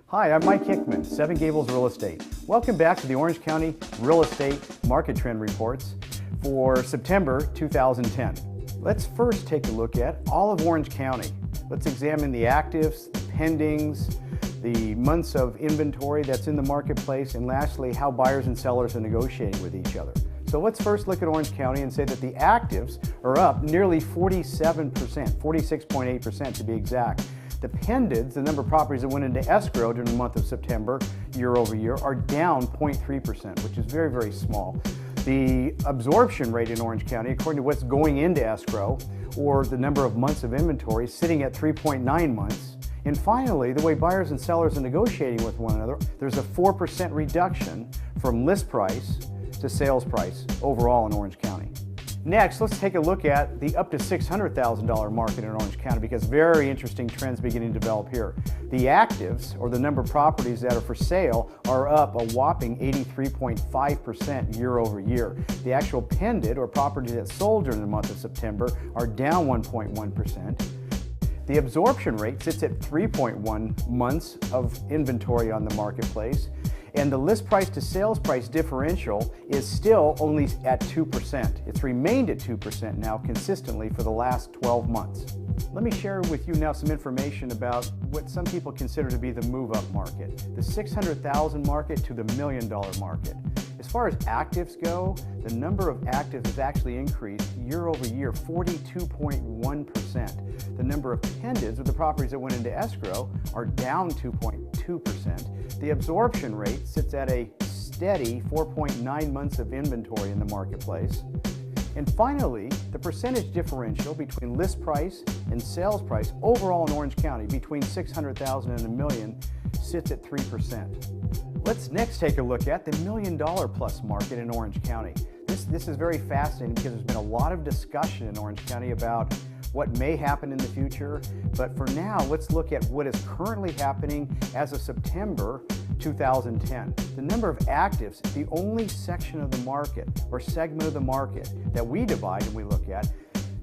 Hi, I'm Mike Hickman, Seven Gables Real Estate. Welcome back to the Orange County Real Estate Market Trend Reports for September 2010. Let's first take a look at all of Orange County. Let's examine the actives, the pendings, the months of inventory that's in the marketplace, and lastly, how buyers and sellers are negotiating with each other. So let's first look at Orange County and say that the actives are up nearly 47%, 46.8% to be exact. The pendeds, the number of properties that went into escrow during the month of September, year over year, are down 0.3%, which is very, very small. The absorption rate in Orange County, according to what's going into escrow, or the number of months of inventory, is sitting at 3.9 months. And finally, the way buyers and sellers are negotiating with one another, there's a 4% reduction from list price to sales price overall in Orange County. Next, let's take a look at the up to $600,000 market in Orange County, because very interesting trends beginning to develop here. The actives, or the number of properties that are for sale, are up a whopping 83.5% year over year. The actual pended, or properties that sold during the month of September, are down 1.1%. The absorption rate sits at 3.1 months of inventory on the marketplace, and the list price to sales price differential is still only at 2%. It's remained at 2% now consistently for the last 12 months. Let me share with you now some information about what some people consider to be the move-up market, the $600,000 market to the $1 million market. As far as actives go, the number of actives has actually increased year over year, 42.1%. The number of pendeds, or the properties that went into escrow, are down 2.2%. The absorption rate sits at a steady 4.9 months of inventory in the marketplace. And finally, the percentage differential between list price and sales price overall in Orange County between $600,000 and $1 million sits at 3%. Let's next take a look at the $1 million plus market in Orange County. This is very fascinating because there's been a lot of discussion in Orange County about what may happen in the future. But for now, let's look at what is currently happening as of September 2010. The number of actives, the only section of the market or segment of the market that we divide and we look at,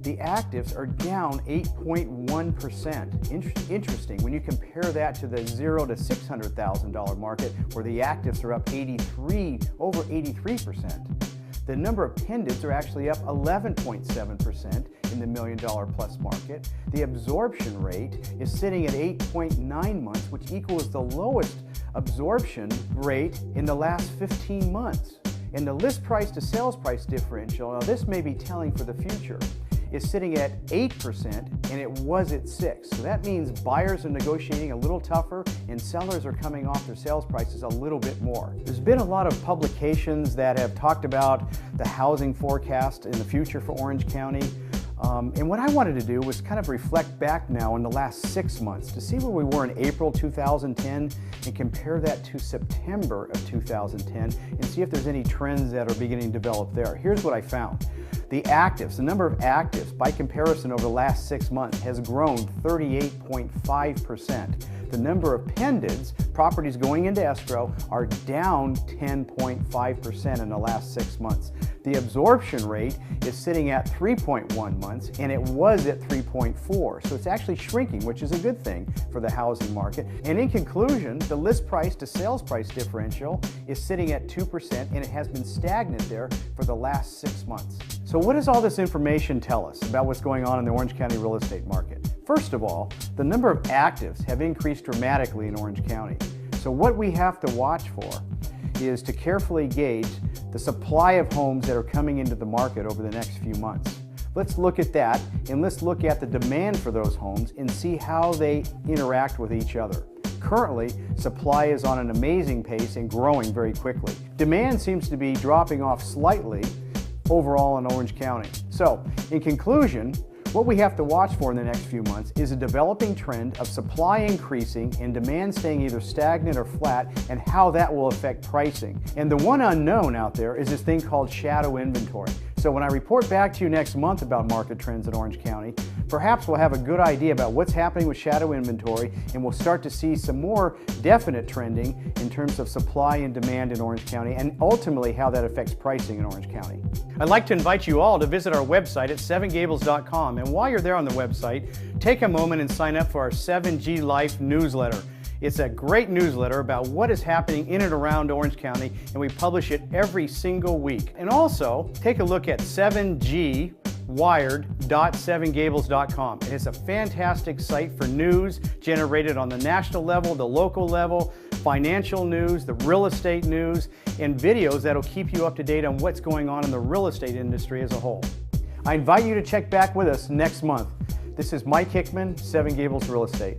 the actives are down 8.1%. Interesting when you compare that to the $0 to $600,000 market, where the actives are up over 83%. The number of pendeds are actually up 11.7% in the $1 million plus market. The absorption rate is sitting at 8.9 months, which equals the lowest absorption rate in the last 15 months. And the list price to sales price differential, now this may be telling for the future, is sitting at 8%, and it was at 6%. So that means buyers are negotiating a little tougher and sellers are coming off their sales prices a little bit more. There's been a lot of publications that have talked about the housing forecast in the future for Orange County. And what I wanted to do was kind of reflect back now in the last 6 months to see where we were in April 2010 and compare that to September of 2010 and see if there's any trends that are beginning to develop there. Here's what I found. The actives, the number of actives by comparison over the last 6 months has grown 38.5%. The number of pendeds, properties going into escrow, are down 10.5% in the last 6 months. The absorption rate is sitting at 3.1 months, and it was at 3.4. So it's actually shrinking, which is a good thing for the housing market. And in conclusion, the list price to sales price differential is sitting at 2%, and it has been stagnant there for the last 6 months. So what does all this information tell us about what's going on in the Orange County real estate market? First of all, the number of actives have increased dramatically in Orange County. So what we have to watch for is to carefully gauge the supply of homes that are coming into the market over the next few months. Let's look at that, and let's look at the demand for those homes and see how they interact with each other. Currently, supply is on an amazing pace and growing very quickly. Demand seems to be dropping off slightly overall in Orange County. So, in conclusion, what we have to watch for in the next few months is a developing trend of supply increasing and demand staying either stagnant or flat, and how that will affect pricing. And the one unknown out there is this thing called shadow inventory. So when I report back to you next month about market trends in Orange County, perhaps we'll have a good idea about what's happening with shadow inventory, and we'll start to see some more definite trending in terms of supply and demand in Orange County, and ultimately how that affects pricing in Orange County. I'd like to invite you all to visit our website at sevengables.com, and while you're there on the website, take a moment and sign up for our 7G Life newsletter. It's a great newsletter about what is happening in and around Orange County, and we publish it every single week. And also, take a look at 7gwired.7gables.com. It's a fantastic site for news generated on the national level, the local level, financial news, the real estate news, and videos that'll keep you up to date on what's going on in the real estate industry as a whole. I invite you to check back with us next month. This is Mike Hickman, Seven Gables Real Estate.